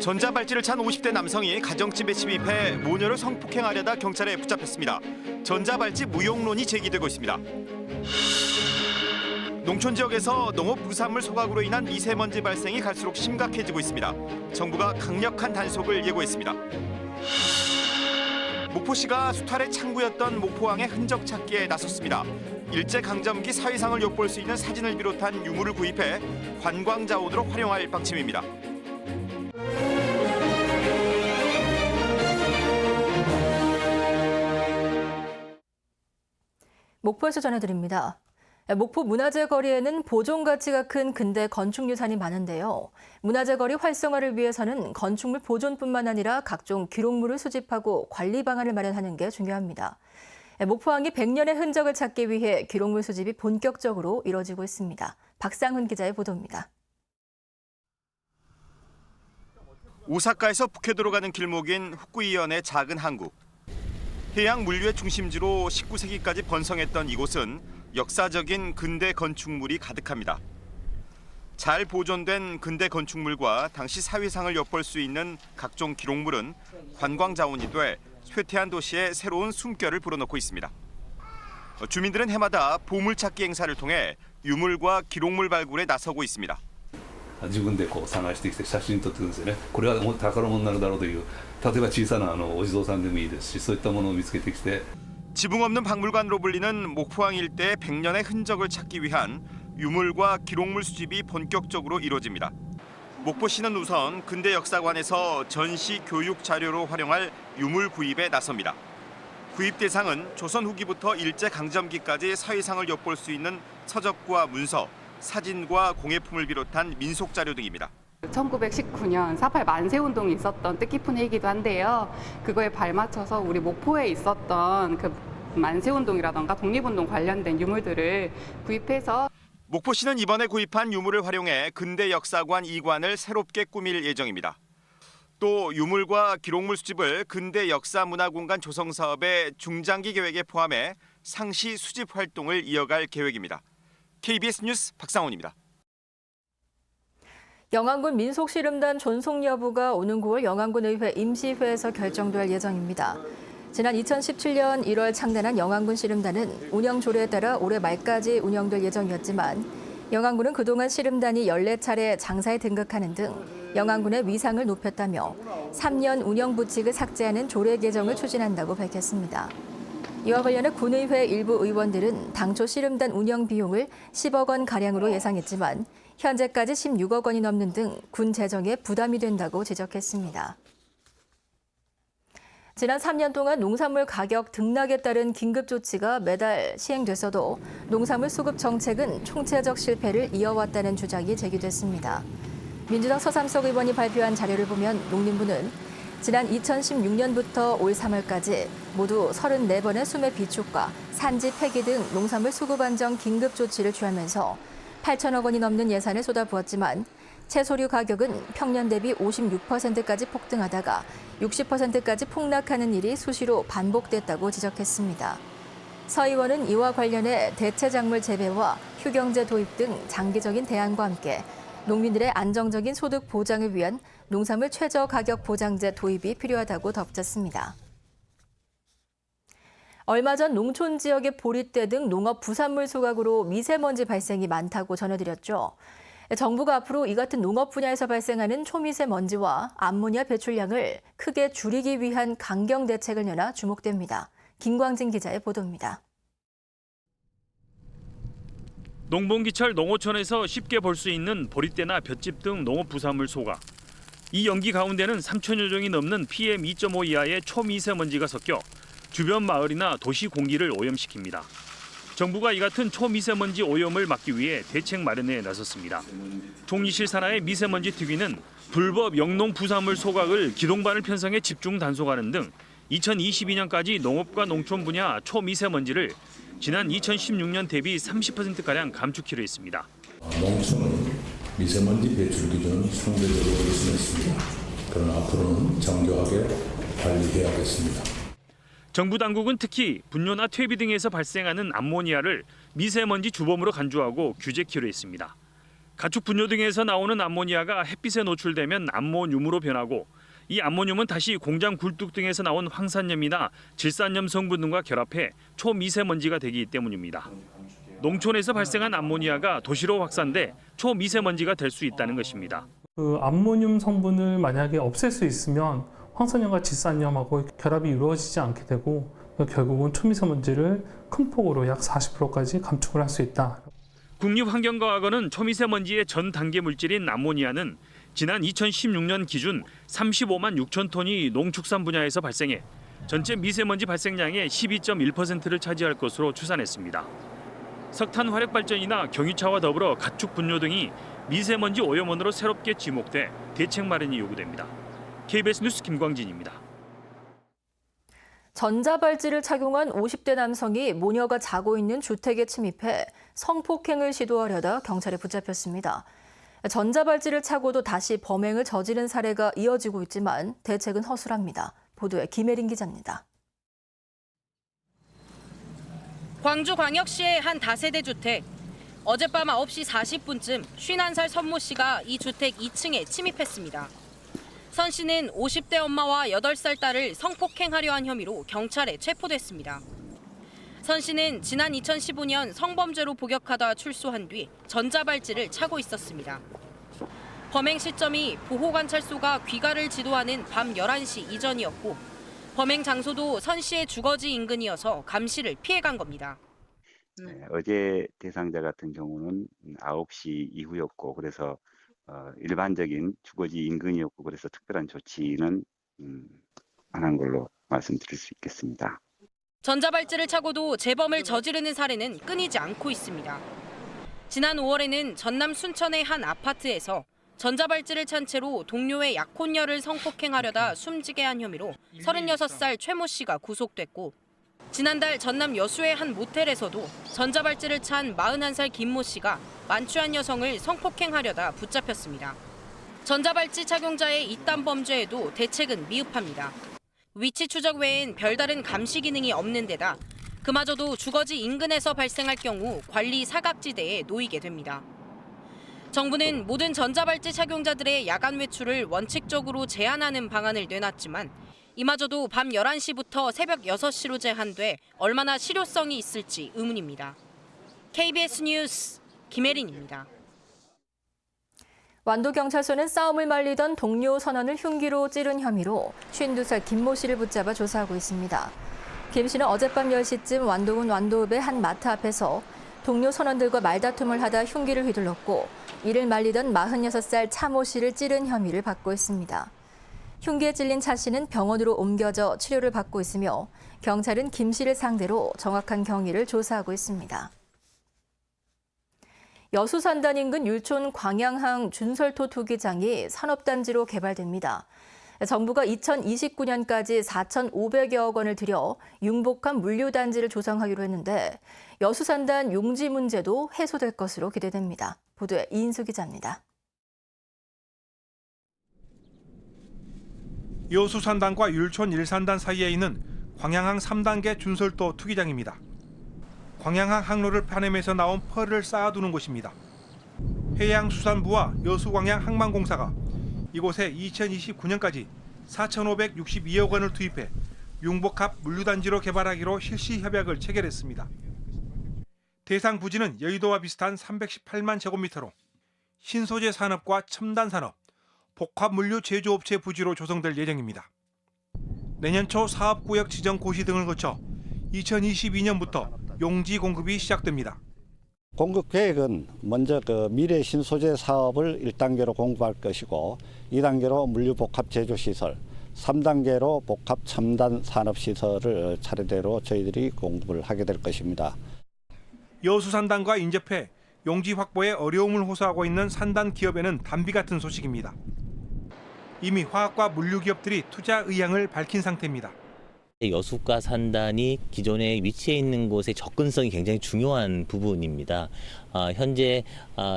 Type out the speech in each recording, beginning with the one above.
전자발찌를 찬 50대 남성이 가정집에 침입해 모녀를 성폭행하려다 경찰에 붙잡혔습니다. 전자발찌 무용론이 제기되고 있습니다. 농촌 지역에서 농업 부산물 소각으로 인한 미세먼지 발생이 갈수록 심각해지고 있습니다. 정부가 강력한 단속을 예고했습니다. 목포시가 수탈의 창구였던 목포항의 흔적 찾기에 나섰습니다. 일제강점기 사회상을 엿볼 수 있는 사진을 비롯한 유물을 구입해 관광자원으로 활용할 방침입니다. 목포에서 전해드립니다. 목포 문화재 거리에는 보존 가치가 큰 근대 건축 유산이 많은데요. 문화재 거리 활성화를 위해서는 건축물 보존뿐만 아니라 각종 기록물을 수집하고 관리 방안을 마련하는 게 중요합니다. 목포항이 100년의 흔적을 찾기 위해 기록물 수집이 본격적으로 이뤄지고 있습니다. 박상훈 기자의 보도입니다. 오사카에서 북해도로 가는 길목인 후쿠이현의 작은 항구. 해양 물류의 중심지로 19세기까지 번성했던 이곳은 역사적인 근대 건축물이 가득합니다. 잘 보존된 근대 건축물과 당시 사회상을 엿볼 수 있는 각종 기록물은 관광 자원이 돼 쇠퇴한 도시에 새로운 숨결을 불어넣고 있습니다. 주민들은 해마다 보물찾기 행사를 통해 유물과 기록물 발굴에 나서고 있습니다. 自分でこう探してきて写真撮ってくるんですよね。これはもう宝物になるだろうという、例えば小さなお地蔵さんでもいいですし、そういったものを見つけてきて。 지붕 없는 박물관으로 불리는 목포항 일대의 100년의 흔적을 찾기 위한 유물과 기록물 수집이 본격적으로 이루어집니다. 목포시는 우선 근대 역사관에서 전시 교육 자료로 활용할 유물 구입에 나섭니다. 구입 대상은 조선 후기부터 일제 강점기까지 사회상을 엿볼 수 있는 서적과 문서, 사진과 공예품을 비롯한 민속 자료 등입니다. 1919년 4.8 만세운동이 있었던 뜻깊은 해이기도 한데요. 그거에 발맞춰서 우리 목포에 있었던 그 만세운동이라던가 독립운동 관련된 유물들을 구입해서 목포시는 이번에 구입한 유물을 활용해 근대 역사관 2관을 새롭게 꾸밀 예정입니다. 또 유물과 기록물 수집을 근대 역사문화공간 조성 사업의 중장기 계획에 포함해 상시 수집 활동을 이어갈 계획입니다. KBS 뉴스 박상훈입니다. 영안군 민속씨름단 존속 여부가 오는 9월 영안군 의회 임시회에서 결정될 예정입니다. 지난 2017년 1월 창단한 영안군 씨름단은 운영 조례에 따라 올해 말까지 운영될 예정이었지만 영안군은 그동안 씨름단이 14차례 장사에 등극하는 등 영안군의 위상을 높였다며 3년 운영 부칙을 삭제하는 조례 개정을 추진한다고 밝혔습니다. 이와 관련해 군의회 일부 의원들은 당초 씨름단 운영 비용을 10억 원 가량으로 예상했지만 현재까지 16억 원이 넘는 등 군 재정에 부담이 된다고 지적했습니다. 지난 3년 동안 농산물 가격 등락에 따른 긴급 조치가 매달 시행됐어도 농산물 수급 정책은 총체적 실패를 이어왔다는 주장이 제기됐습니다. 민주당 서삼석 의원이 발표한 자료를 보면 농림부는 지난 2016년부터 올 3월까지 모두 34번의 수매 비축과 산지 폐기 등 농산물 수급 안정 긴급 조치를 취하면서 8천억 원이 넘는 예산을 쏟아부었지만 채소류 가격은 평년 대비 56%까지 폭등하다가 60%까지 폭락하는 일이 수시로 반복됐다고 지적했습니다. 서 의원은 이와 관련해 대체 작물 재배와 휴경제 도입 등 장기적인 대안과 함께 농민들의 안정적인 소득 보장을 위한 농산물 최저 가격 보장제 도입이 필요하다고 덧붙였습니다. 얼마 전 농촌 지역의 보리대 등 농업 부산물 소각으로 미세먼지 발생이 많다고 전해드렸죠. 정부가 앞으로 이 같은 농업 분야에서 발생하는 초미세먼지와 암모니아 배출량을 크게 줄이기 위한 강경 대책을 내놔 주목됩니다. 김광진 기자의 보도입니다. 농번기철 농어촌에서 쉽게 볼 수 있는 보리대나 볏짚 등 농업 부산물 소각. 이 연기 가운데는 3천여 종이 넘는 PM2.5 이하의 초미세먼지가 섞여 주변 마을이나 도시 공기를 오염시킵니다. 정부가 이 같은 초미세먼지 오염을 막기 위해 대책 마련에 나섰습니다. 종리실 산하의 미세먼지 특위는 불법 영농 부산물 소각을 기동반을 편성해 집중 단속하는 등 2022년까지 농업과 농촌 분야 초미세먼지를 지난 2016년 대비 30%가량 감축키로 했습니다. 농촌은 미세먼지 배출 기준은 상대적으로 개선했습니다. 그러나 앞으로는 정교하게 관리해야겠습니다. 정부 당국은 특히 분뇨나 퇴비 등에서 발생하는 암모니아를 미세먼지 주범으로 간주하고 규제 키로 했습니다. 가축 분뇨 등에서 나오는 암모니아가 햇빛에 노출되면 암모늄으로 변하고 이 암모늄은 다시 공장 굴뚝 등에서 나온 황산염이나 질산염 성분 등과 결합해 초미세먼지가 되기 때문입니다. 농촌에서 발생한 암모니아가 도시로 확산돼 초미세먼지가 될 수 있다는 것입니다. 그 암모늄 성분을 만약에 없앨 수 있으면 황산염과 질산염하고 결합이 이루어지지 않게 되고 결국은 초미세먼지를 큰 폭으로 약 40%까지 감축을 할 수 있다. 국립환경과학원은 초미세먼지의 전 단계 물질인 암모니아는 지난 2016년 기준 35만 6천 톤이 농축산 분야에서 발생해 전체 미세먼지 발생량의 12.1%를 차지할 것으로 추산했습니다. 석탄 화력 발전이나 경유차와 더불어 가축 분뇨 등이 미세먼지 오염원으로 새롭게 지목돼 대책 마련이 요구됩니다. KBS 뉴스 김광진입니다. 전자발찌를 착용한 50대 남성이 모녀가 자고 있는 주택에 침입해 성폭행을 시도하려다 경찰에 붙잡혔습니다. 전자발찌를 차고도 다시 범행을 저지른 사례가 이어지고 있지만 대책은 허술합니다. 보도에 김혜린 기자입니다. 광주광역시의 한 다세대 주택. 어젯밤 9시 40분쯤 51살 선모 씨가 이 주택 2층에 침입했습니다. 선 씨는 50대 엄마와 8살 딸을 성폭행하려 한 혐의로 경찰에 체포됐습니다. 선 씨는 지난 2015년 성범죄로 복역하다 출소한 뒤 전자발찌를 차고 있었습니다. 범행 시점이 보호관찰소가 귀가를 지도하는 밤 11시 이전이었고 범행 장소도 선 씨의 주거지 인근이어서 감시를 피해간 겁니다. 네, 어제 대상자 같은 경우는 9시 이후였고 그래서 일반적인 주거지 인근이었고 그래서 특별한 조치는 안 한 걸로 말씀드릴 수 있겠습니다. 전자발찌를 차고도 재범을 저지르는 사례는 끊이지 않고 있습니다. 지난 5월에는 전남 순천의 한 아파트에서 전자발찌를 찬 채로 동료의 약혼녀를 성폭행하려다 숨지게 한 혐의로 36살 최모 씨가 구속됐고 지난달 전남 여수의 한 모텔에서도 전자발찌를 찬 41살 김모 씨가 만취한 여성을 성폭행하려다 붙잡혔습니다. 전자발찌 착용자의 이딴 범죄에도 대책은 미흡합니다. 위치 추적 외엔 별다른 감시 기능이 없는 데다 그마저도 주거지 인근에서 발생할 경우 관리 사각지대에 놓이게 됩니다. 정부는 모든 전자발찌 착용자들의 야간 외출을 원칙적으로 제한하는 방안을 내놨지만 이마저도 밤 11시부터 새벽 6시로 제한돼 얼마나 실효성이 있을지 의문입니다. KBS 뉴스 김혜린입니다. 완도경찰서는 싸움을 말리던 동료 선원을 흉기로 찌른 혐의로 52살 김모 씨를 붙잡아 조사하고 있습니다. 김 씨는 어젯밤 10시쯤 완도군 완도읍의 한 마트 앞에서 동료 선원들과 말다툼을 하다 흉기를 휘둘렀고 이를 말리던 46살 차모 씨를 찌른 혐의를 받고 있습니다. 흉기에 찔린 차 씨는 병원으로 옮겨져 치료를 받고 있으며 경찰은 김 씨를 상대로 정확한 경위를 조사하고 있습니다. 여수산단 인근 율촌 광양항 준설토 투기장이 산업단지로 개발됩니다. 정부가 2029년까지 4,500여억 원을 들여 융복합 물류단지를 조성하기로 했는데 여수산단 용지 문제도 해소될 것으로 기대됩니다. 보도에 이인수 기자입니다. 여수산단과 율촌 1산단 사이에 있는 광양항 3단계 준설도 투기장입니다. 광양항 항로를 파내면서 나온 펄을 쌓아두는 곳입니다. 해양수산부와 여수광양항만공사가 이곳에 2029년까지 4,562억 원을 투입해 융복합 물류단지로 개발하기로 실시 협약을 체결했습니다. 대상 부지는 여의도와 비슷한 318만 제곱미터로 신소재 산업과 첨단 산업, 복합 물류 제조업체 부지로 조성될 예정입니다. 내년 초 사업구역 지정 고시 등을 거쳐 2022년부터 용지 공급이 시작됩니다. 공급 계획은 먼저 미래 신소재 사업을 1단계로 공급할 것이고 2단계로 물류 복합 제조 시설, 3단계로 복합 첨단 산업 시설을 차례대로 저희들이 공급을 하게 될 것입니다. 여수산단과 인접해 용지 확보에 어려움을 호소하고 있는 산단 기업에는 단비 같은 소식입니다. 이미 화학과 물류 기업들이 투자 의향을 밝힌 상태입니다. 여수과 산단이 기존에 위치해 있는 곳의 접근성이 굉장히 중요한 부분입니다. 현재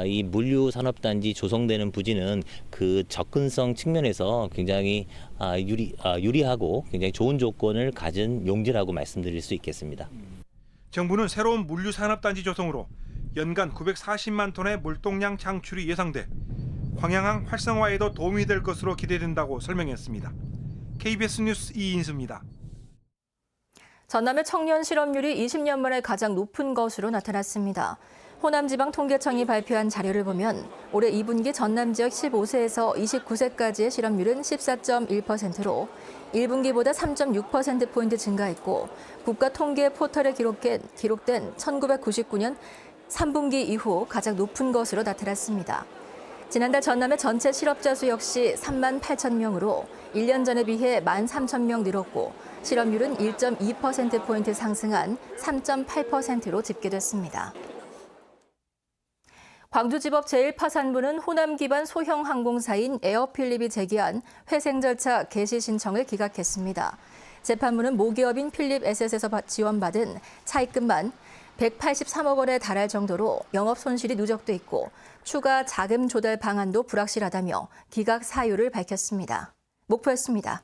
이 물류산업단지 조성되는 부지는 그 접근성 측면에서 굉장히 유리하고 굉장히 좋은 조건을 가진 용지라고 말씀드릴 수 있겠습니다. 정부는 새로운 물류산업단지 조성으로 연간 940만 톤의 물동량 창출이 예상돼 광양항 활성화에도 도움이 될 것으로 기대된다고 설명했습니다. KBS 뉴스 이인수입니다. 전남의 청년 실업률이 20년 만에 가장 높은 것으로 나타났습니다. 호남지방통계청이 발표한 자료를 보면 올해 2분기 전남 지역 15세에서 29세까지의 실업률은 14.1%로 1분기보다 3.6%포인트 증가했고 국가통계 포털에 기록된 1999년 3분기 이후 가장 높은 것으로 나타났습니다. 지난달 전남의 전체 실업자 수 역시 3만 8천 명으로 1년 전에 비해 1만 3천 명 늘었고 실업률은 1.2%포인트 상승한 3.8%로 집계됐습니다. 광주지법 제1파산부는 호남 기반 소형 항공사인 에어필립이 제기한 회생 절차 개시 신청을 기각했습니다. 재판부는 모기업인 필립 에셋에서 지원받은 차입금만 183억 원에 달할 정도로 영업 손실이 누적돼 있고 추가 자금 조달 방안도 불확실하다며 기각 사유를 밝혔습니다. 목포였습니다.